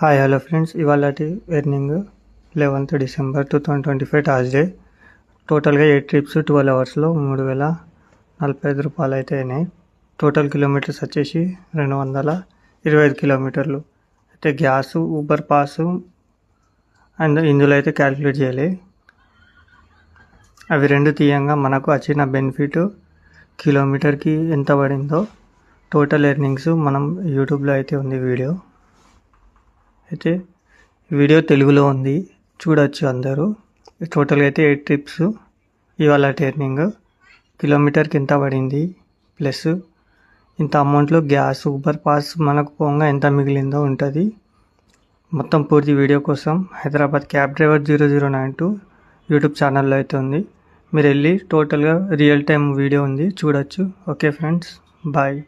Hi hello friends, ఇవాళటి earning 11th December 2025 Thursday. టోటల్గా 8 trips 12 అవర్స్లో 3045 రూపాయలు అయితే అయినాయి. టోటల్ కిలోమీటర్స్ వచ్చేసి 225 కిలోమీటర్లు. అయితే గ్యాస్, ఊబర్ పాస్ అండ్ ఇందులో అయితే క్యాలిక్యులేట్ చేయాలి. అవి రెండు తీయంగా మనకు వచ్చిన బెనిఫిట్ కిలోమీటర్కి ఎంత పడిందో టోటల్ ఎర్నింగ్స్ మనం యూట్యూబ్లో అయితే ఉంది వీడియో. అయితే వీడియో తెలుగులో ఉంది, చూడొచ్చు అందరూ. టోటల్గా అయితే 8 ట్రిప్స్. ఇవాళ ఎర్నింగ్ కిలోమీటర్కి ఎంత పడింది ప్లస్ ఇంత అమౌంట్లో గ్యాస్, ఊబర్ పాస్ మనకు పోగా ఎంత మిగిలిందో ఉంటుంది. మొత్తం పూర్తి వీడియో కోసం హైదరాబాద్ క్యాబ్ డ్రైవర్ 0092 యూట్యూబ్ ఛానల్లో అయితే ఉంది. మీరు వెళ్ళి టోటల్గా రియల్ టైం వీడియో ఉంది, చూడొచ్చు. Okay friends, bye.